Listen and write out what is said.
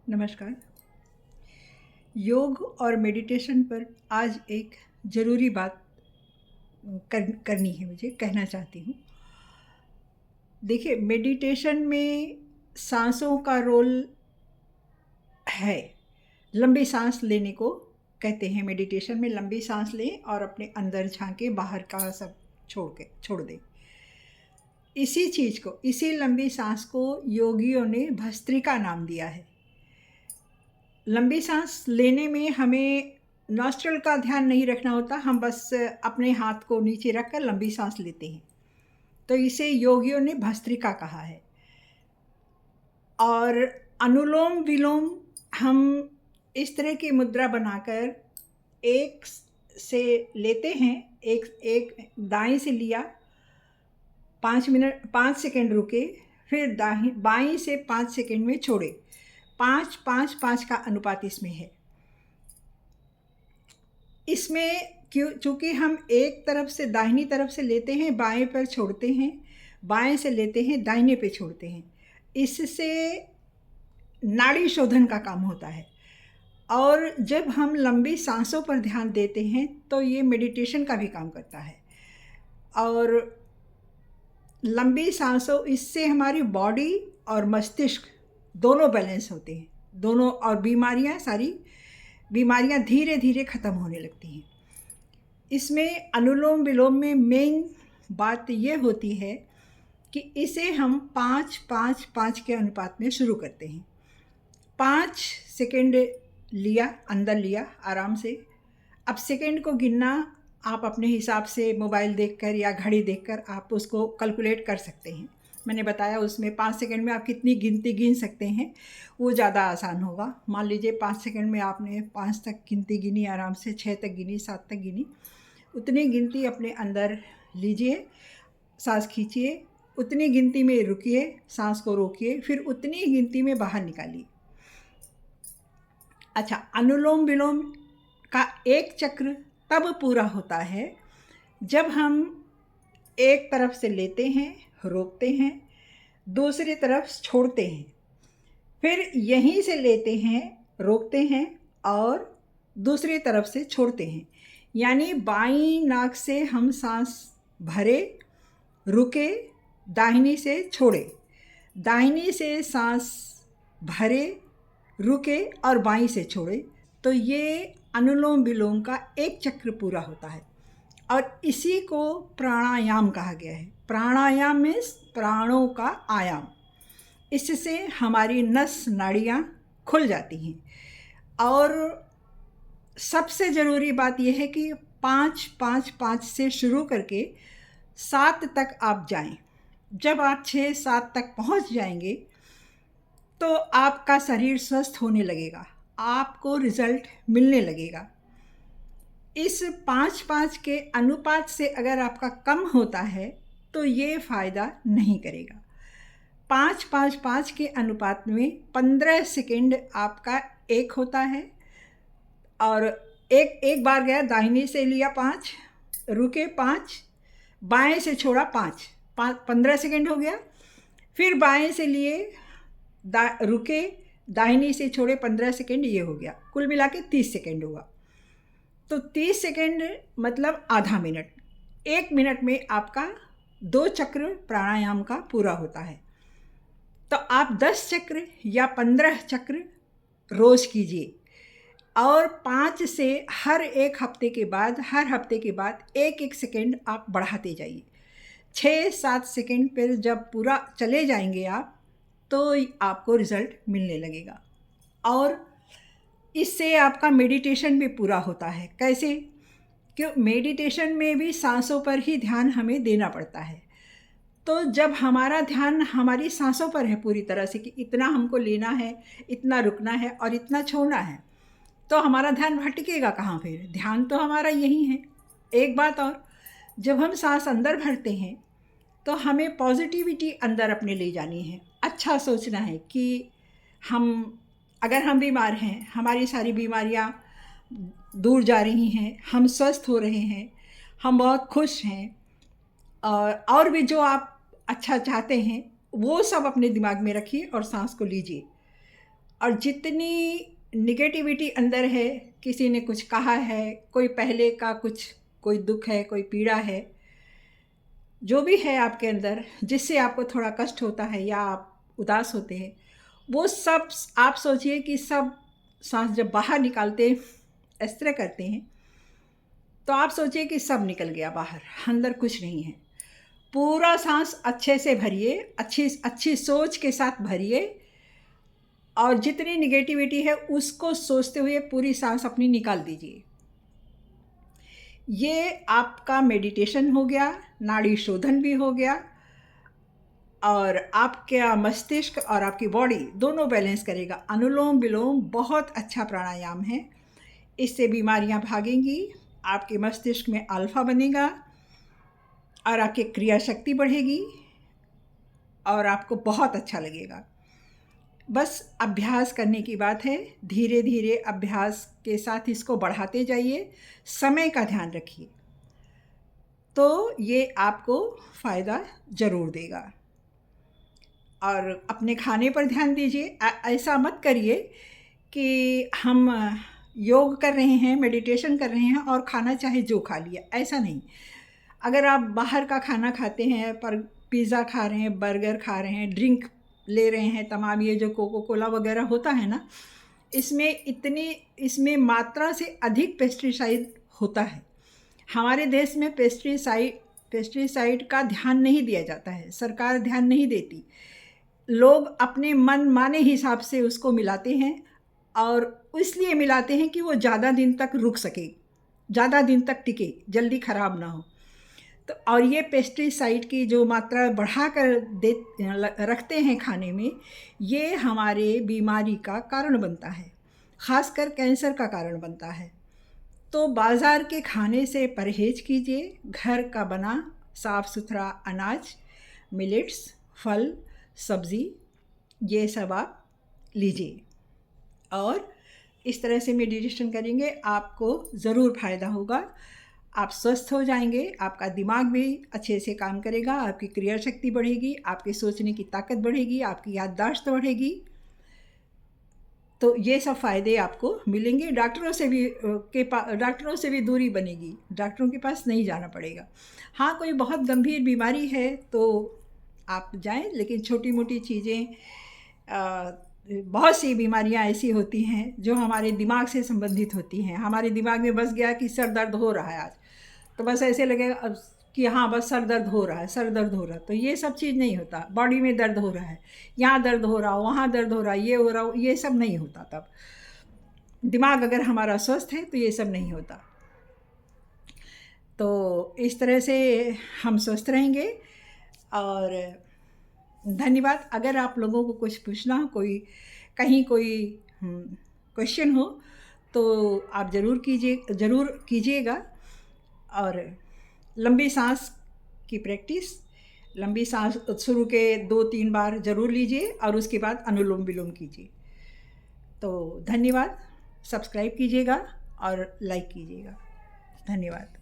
नमस्कार। योग और मेडिटेशन पर आज एक ज़रूरी बात करनी है, मुझे कहना चाहती हूँ। देखिए, मेडिटेशन में सांसों का रोल है। लंबी सांस लेने को कहते हैं। मेडिटेशन में लंबी सांस लें और अपने अंदर झांके, बाहर का सब छोड़ दें। इसी लंबी सांस को योगियों ने भस्त्रिका नाम दिया है। लंबी सांस लेने में हमें नॉस्ट्रल का ध्यान नहीं रखना होता, हम बस अपने हाथ को नीचे रखकर लंबी सांस लेते हैं, तो इसे योगियों ने भस्त्रिका कहा है। और अनुलोम विलोम हम इस तरह की मुद्रा बनाकर एक से लेते हैं, एक दाएं से लिया, 5 सेकंड रुके, फिर बाएं से 5 सेकंड में छोड़े। 5-5-5 का अनुपात इसमें है। इसमें चूँकि हम एक तरफ से दाहिनी तरफ से लेते हैं, बाएं पर छोड़ते हैं, बाएं से लेते हैं, दाहिने पे छोड़ते हैं। इससे नाड़ी शोधन का काम होता है। और जब हम लंबी सांसों पर ध्यान देते हैं तो ये मेडिटेशन का भी काम करता है। और लंबी सांसों, इससे हमारी बॉडी और मस्तिष्क दोनों बैलेंस होते हैं, दोनों, और सारी बीमारियां धीरे धीरे ख़त्म होने लगती हैं। इसमें अनुलोम विलोम में मेन बात ये होती है कि इसे हम 5-5-5 के अनुपात में शुरू करते हैं। 5 सेकंड लिया, अंदर लिया आराम से। अब सेकंड को गिनना आप अपने हिसाब से मोबाइल देखकर या घड़ी देखकर आप उसको कैलकुलेट कर सकते हैं। मैंने बताया उसमें 5 सेकंड में आप कितनी गिनती गिन सकते हैं, वो ज़्यादा आसान होगा। मान लीजिए 5 सेकंड में आपने 5 तक गिनती गिनी, आराम से 6 तक गिनी, 7 तक गिनी, उतनी गिनती अपने अंदर लीजिए, सांस खींचिए, उतनी गिनती में रुकिए, सांस को रोकिए, फिर उतनी गिनती में बाहर निकालिए। अच्छा, अनुलोम विलोम का एक चक्र तब पूरा होता है जब हम एक तरफ से लेते हैं, रोकते हैं, दूसरी तरफ छोड़ते हैं, फिर यहीं से लेते हैं, रोकते हैं और दूसरी तरफ से छोड़ते हैं। यानी बाईं नाक से हम सांस भरे, रुके, दाहिनी से छोड़े, दाहिनी से सांस भरे, रुके और बाईं से छोड़े, तो ये अनुलोम विलोम का एक चक्र पूरा होता है। और इसी को प्राणायाम कहा गया है। प्राणायाम मीन्स प्राणों का आयाम। इससे हमारी नस नाड़ियाँ खुल जाती हैं। और सबसे ज़रूरी बात यह है कि 5-5-5 से शुरू करके 7 तक आप जाएं। जब आप 6-7 तक पहुंच जाएंगे तो आपका शरीर स्वस्थ होने लगेगा, आपको रिज़ल्ट मिलने लगेगा। इस 5-5 के अनुपात से अगर आपका कम होता है तो ये फ़ायदा नहीं करेगा। 5-5-5 के अनुपात में 15 सेकंड आपका एक होता है। और एक बार गया, दाहिने से लिया 5, रुके 5, बाएं से छोड़ा 5, 15 सेकंड हो गया। फिर बाएं से लिए, रुके, दाहिनी से छोड़े 15 सेकंड, ये हो गया। कुल मिला के 30 सेकंड हुआ। तो 30 सेकंड मतलब आधा मिनट। 1 मिनट में आपका 2 चक्र प्राणायाम का पूरा होता है। तो आप 10 चक्र या 15 चक्र रोज़ कीजिए। और 5 से हर हफ्ते के बाद 1-1 सेकंड आप बढ़ाते जाइए। 6-7 सेकंड पर जब पूरा चले जाएंगे आप, तो आपको रिज़ल्ट मिलने लगेगा। और इससे आपका मेडिटेशन भी पूरा होता है। कैसे? क्यों? मेडिटेशन में भी सांसों पर ही ध्यान हमें देना पड़ता है। तो जब हमारा ध्यान हमारी सांसों पर है पूरी तरह से कि इतना हमको लेना है, इतना रुकना है और इतना छोड़ना है, तो हमारा ध्यान भटकेगा कहाँ फिर? ध्यान तो हमारा यही है। एक बात और, जब हम सांस अंदर भरते हैं तो हमें पॉजिटिविटी अंदर अपने ले जानी है। अच्छा सोचना है कि अगर हम बीमार हैं, हमारी सारी बीमारियां दूर जा रही हैं, हम स्वस्थ हो रहे हैं, हम बहुत खुश हैं, और भी जो आप अच्छा चाहते हैं वो सब अपने दिमाग में रखिए और सांस को लीजिए। और जितनी निगेटिविटी अंदर है, किसी ने कुछ कहा है, कोई पहले का कुछ, कोई दुख है, कोई पीड़ा है, जो भी है आपके अंदर जिससे आपको थोड़ा कष्ट होता है या आप उदास होते हैं, वो सब आप सोचिए कि सब सांस जब बाहर निकालते इस तरह करते हैं, तो आप सोचिए कि सब निकल गया बाहर, अंदर कुछ नहीं है। पूरा सांस अच्छे से भरिए, अच्छी अच्छी सोच के साथ भरिए, और जितनी निगेटिविटी है उसको सोचते हुए पूरी सांस अपनी निकाल दीजिए। ये आपका मेडिटेशन हो गया, नाड़ी शोधन भी हो गया, और आपका मस्तिष्क और आपकी बॉडी दोनों बैलेंस करेगा। अनुलोम विलोम बहुत अच्छा प्राणायाम है, इससे बीमारियां भागेंगी, आपके मस्तिष्क में अल्फा बनेगा और आपकी क्रिया शक्ति बढ़ेगी और आपको बहुत अच्छा लगेगा। बस अभ्यास करने की बात है, धीरे धीरे अभ्यास के साथ इसको बढ़ाते जाइए, समय का ध्यान रखिए, तो ये आपको फ़ायदा ज़रूर देगा। और अपने खाने पर ध्यान दीजिए। ऐसा मत करिए कि हम योग कर रहे हैं, मेडिटेशन कर रहे हैं और खाना चाहे जो खा लिया, ऐसा नहीं। अगर आप बाहर का खाना खाते हैं, पर पिज़्ज़ा खा रहे हैं, बर्गर खा रहे हैं, ड्रिंक ले रहे हैं, तमाम ये जो कोको कोला वगैरह होता है ना, इसमें मात्रा से अधिक पेस्टिसाइड होता है। हमारे देश में पेस्टिसाइड का ध्यान नहीं दिया जाता है, सरकार ध्यान नहीं देती। लोग अपने मन माने हिसाब से उसको मिलाते हैं, और इसलिए मिलाते हैं कि वो ज़्यादा दिन तक रुक सके, ज़्यादा दिन तक टिके, जल्दी ख़राब ना हो। तो और ये पेस्टिसाइड की जो मात्रा बढ़ा कर रखते हैं खाने में, ये हमारे बीमारी का कारण बनता है, ख़ासकर कैंसर का कारण बनता है। तो बाज़ार के खाने से परहेज़ कीजिए, घर का बना साफ़ सुथरा अनाज, मिलेट्स, फल, सब्ज़ी, ये सब आप लीजिए, और इस तरह से मेडिटेशन करेंगे, आपको ज़रूर फ़ायदा होगा। आप स्वस्थ हो जाएंगे, आपका दिमाग भी अच्छे से काम करेगा, आपकी क्रिया शक्ति बढ़ेगी, आपके सोचने की ताकत बढ़ेगी, आपकी याददाश्त बढ़ेगी। तो ये सब फ़ायदे आपको मिलेंगे। डॉक्टरों से भी दूरी बनेगी, डॉक्टरों के पास नहीं जाना पड़ेगा। हाँ, कोई बहुत गंभीर बीमारी है तो आप जाएं, लेकिन छोटी मोटी चीज़ें, बहुत सी बीमारियां ऐसी होती हैं जो हमारे दिमाग से संबंधित होती हैं। हमारे दिमाग में बस गया कि सर दर्द हो रहा है आज, तो बस ऐसे लगेगा अब कि हाँ बस सर दर्द हो रहा है, सर दर्द हो रहा है। तो ये सब चीज़ नहीं होता। बॉडी में दर्द हो रहा है, यहाँ दर्द हो रहा हो, वहाँ दर्द हो रहा है, ये हो रहा हो, ये सब नहीं होता। तब दिमाग अगर हमारा स्वस्थ है तो ये सब नहीं होता। तो इस तरह से हम स्वस्थ रहेंगे। और धन्यवाद। अगर आप लोगों को कुछ पूछना हो, कहीं कोई क्वेश्चन हो, तो आप ज़रूर कीजिएगा। और लंबी सांस की प्रैक्टिस, लंबी सांस शुरू के 2-3 बार ज़रूर लीजिए और उसके बाद अनुलोम विलोम कीजिए। तो धन्यवाद। सब्सक्राइब कीजिएगा और लाइक कीजिएगा। धन्यवाद।